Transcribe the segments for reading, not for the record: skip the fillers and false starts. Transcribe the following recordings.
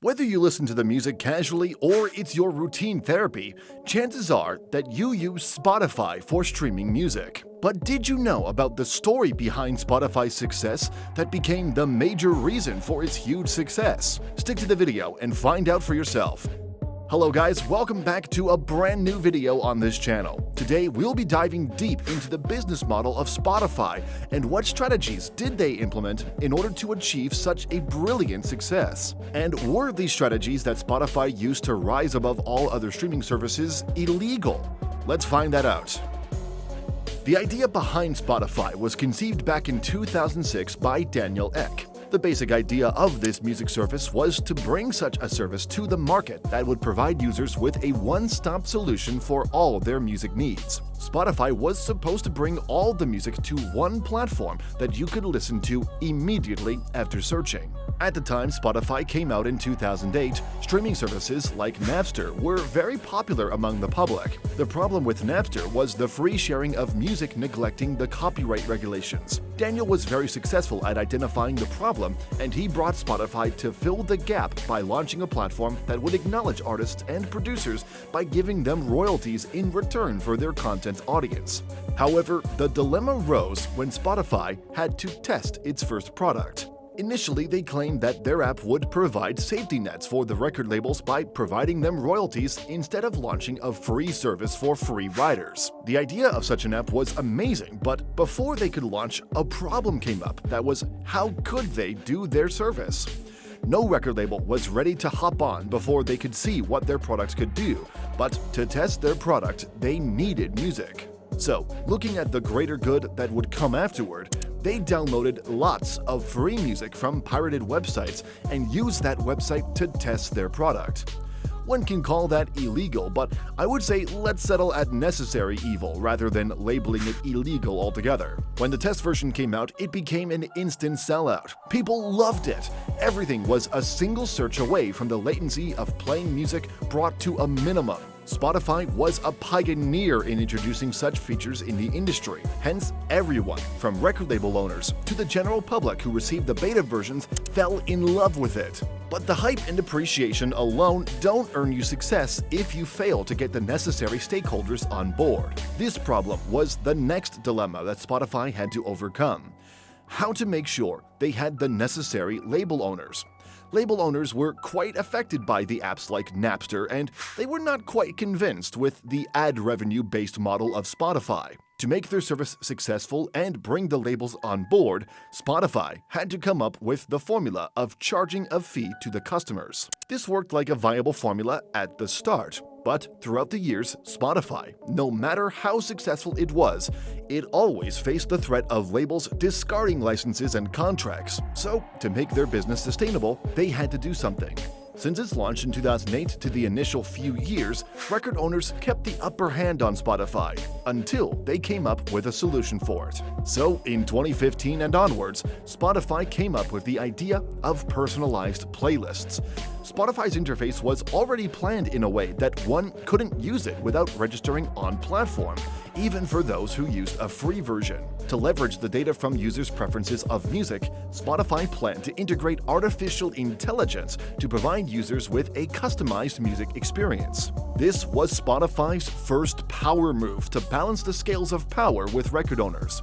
Whether you listen to the music casually or it's your routine therapy, chances are that you use Spotify for streaming music. But did you know about the story behind Spotify's success that became the major reason for its huge success? Stick to the video and find out for yourself. Hello guys, welcome back to a brand new video on this channel. Today we'll be diving deep into the business model of Spotify and what strategies did they implement in order to achieve such a brilliant success. And were these strategies that Spotify used to rise above all other streaming services illegal? Let's find that out. The idea behind Spotify was conceived back in 2006 by Daniel Ek. The basic idea of this music service was to bring such a service to the market that would provide users with a one-stop solution for all their music needs. Spotify was supposed to bring all the music to one platform that you could listen to immediately after searching. At the time Spotify came out in 2008, streaming services like Napster were very popular among the public. The problem with Napster was the free sharing of music neglecting the copyright regulations. Daniel was very successful at identifying the problem, and he brought Spotify to fill the gap by launching a platform that would acknowledge artists and producers by giving them royalties in return for their content audience. However, the dilemma rose when Spotify had to test its first product. Initially, they claimed that their app would provide safety nets for the record labels by providing them royalties instead of launching a free service for free riders. The idea of such an app was amazing, but before they could launch, a problem came up that was how could they do their service? No record label was ready to hop on before they could see what their products could do, but to test their product, they needed music. So, looking at the greater good that would come afterward, they downloaded lots of free music from pirated websites and used that website to test their product. One can call that illegal, but I would say let's settle at necessary evil rather than labeling it illegal altogether. When the test version came out, it became an instant sellout. People loved it. Everything was a single search away from the latency of playing music brought to a minimum. Spotify was a pioneer in introducing such features in the industry. Hence, everyone, from record label owners to the general public who received the beta versions, fell in love with it. But the hype and appreciation alone don't earn you success if you fail to get the necessary stakeholders on board. This problem was the next dilemma that Spotify had to overcome: how to make sure they had the necessary label owners. Label owners were quite affected by the apps like Napster, and they were not quite convinced with the ad revenue-based model of Spotify. To make their service successful and bring the labels on board, Spotify had to come up with the formula of charging a fee to the customers. This worked like a viable formula at the start, but throughout the years, Spotify, no matter how successful it was, it always faced the threat of labels discarding licenses and contracts. So, to make their business sustainable, they had to do something. Since its launch in 2008 to the initial few years, record owners kept the upper hand on Spotify until they came up with a solution for it. So, in 2015 and onwards, Spotify came up with the idea of personalized playlists. Spotify's interface was already planned in a way that one couldn't use it without registering on platform, even for those who used a free version. To leverage the data from users' preferences of music, Spotify planned to integrate artificial intelligence to provide users with a customized music experience. This was Spotify's first power move to balance the scales of power with record owners.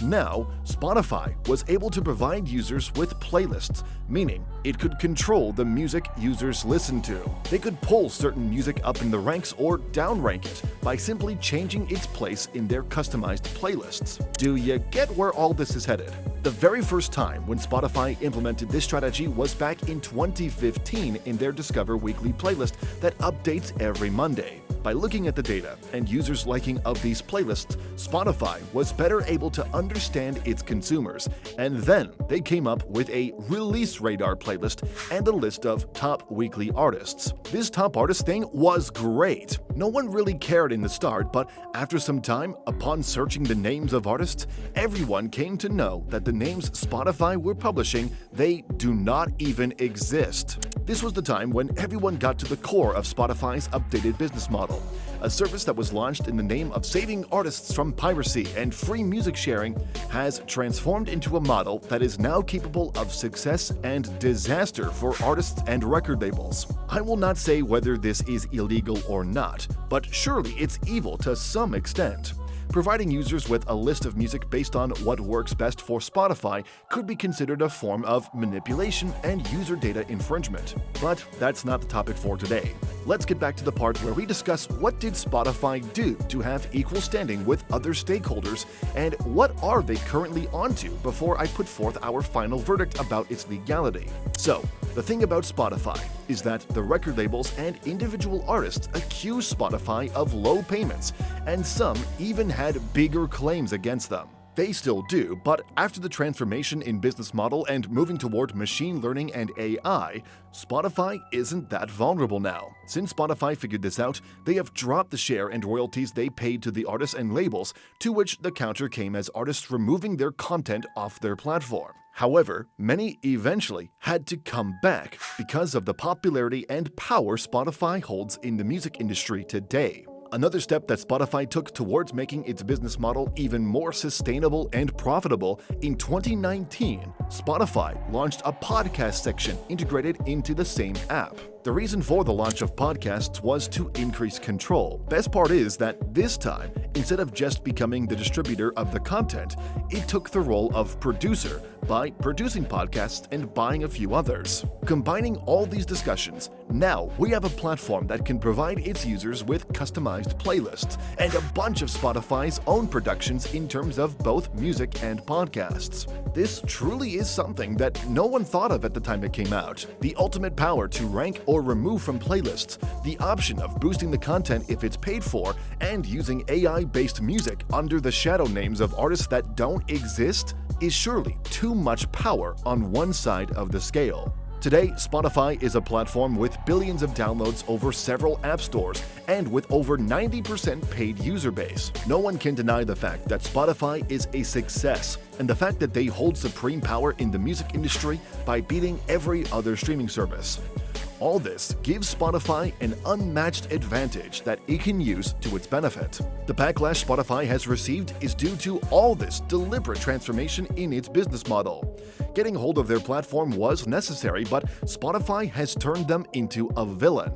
Now, Spotify was able to provide users with playlists, meaning it could control the music users listen to. They could pull certain music up in the ranks or downrank it by simply changing its place in their customized playlists. Do you get where all this is headed? The very first time when Spotify implemented this strategy was back in 2015 in their Discover Weekly playlist that updates every Monday. By looking at the data and users' liking of these playlists, Spotify was better able to understand its consumers, and then they came up with a Release Radar playlist and a list of top weekly artists. This top artist thing was great. No one really cared in the start, but after some time, upon searching the names of artists, everyone came to know that the names Spotify were publishing, they do not even exist. This was the time when everyone got to the core of Spotify's updated business model, a service that was launched in the name of saving artists from piracy and free music sharing has transformed into a model that is now capable of success and disaster for artists and record labels. I will not say whether this is illegal or not, but surely it's evil to some extent. Providing users with a list of music based on what works best for Spotify could be considered a form of manipulation and user data infringement. But that's not the topic for today. Let's get back to the part where we discuss what did Spotify do to have equal standing with other stakeholders and what are they currently onto before I put forth our final verdict about its legality. So, the thing about Spotify is that the record labels and individual artists accuse Spotify of low payments, and some even had bigger claims against them. They still do, but after the transformation in business model and moving toward machine learning and AI, Spotify isn't that vulnerable now. Since Spotify figured this out, they have dropped the share and royalties they paid to the artists and labels, to which the counter came as artists removing their content off their platform. However, many eventually had to come back because of the popularity and power Spotify holds in the music industry today. Another step that Spotify took towards making its business model even more sustainable and profitable, in 2019, Spotify launched a podcast section integrated into the same app. The reason for the launch of podcasts was to increase control. Best part is that this time, instead of just becoming the distributor of the content, it took the role of producer by producing podcasts and buying a few others. Combining all these discussions, now we have a platform that can provide its users with customized playlists and a bunch of Spotify's own productions in terms of both music and podcasts. This truly is something that no one thought of at the time it came out. The ultimate power to rank or remove from playlists, the option of boosting the content if it's paid for, and using AI-based music under the shadow names of artists that don't exist is surely too much power on one side of the scale. Today, Spotify is a platform with billions of downloads over several app stores and with over 90% paid user base. No one can deny the fact that Spotify is a success and the fact that they hold supreme power in the music industry by beating every other streaming service. All this gives Spotify an unmatched advantage that it can use to its benefit. The backlash Spotify has received is due to all this deliberate transformation in its business model. Getting hold of their platform was necessary, but Spotify has turned them into a villain.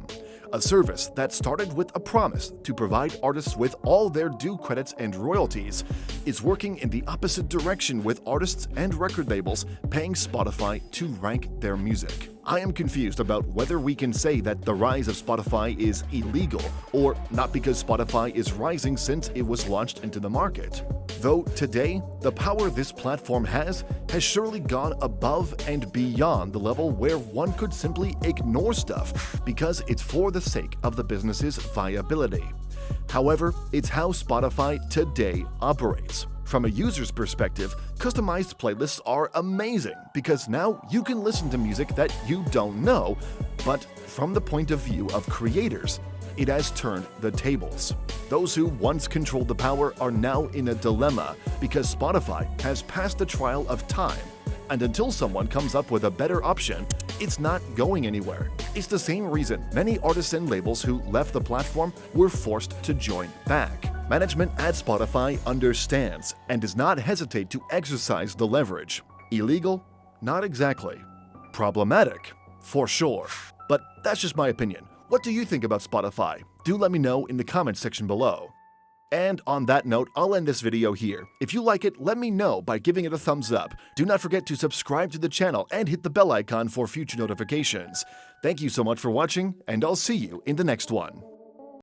A service that started with a promise to provide artists with all their due credits and royalties is working in the opposite direction, with artists and record labels paying Spotify to rank their music. I am confused about whether we can say that the rise of Spotify is illegal or not, because Spotify is rising since it was launched into the market. Though today, the power this platform has surely gone above and beyond the level where one could simply ignore stuff because it's for the sake of the business's viability. However, it's how Spotify today operates. From a user's perspective, customized playlists are amazing because now you can listen to music that you don't know, but from the point of view of creators, it has turned the tables. Those who once controlled the power are now in a dilemma because Spotify has passed the trial of time, and until someone comes up with a better option, it's not going anywhere. It's the same reason many artists and labels who left the platform were forced to join back. Management at Spotify understands and does not hesitate to exercise the leverage. Illegal? Not exactly. Problematic? For sure. But that's just my opinion. What do you think about Spotify? Do let me know in the comments section below. And on that note, I'll end this video here. If you like it, let me know by giving it a thumbs up. Do not forget to subscribe to the channel and hit the bell icon for future notifications. Thank you so much for watching, and I'll see you in the next one.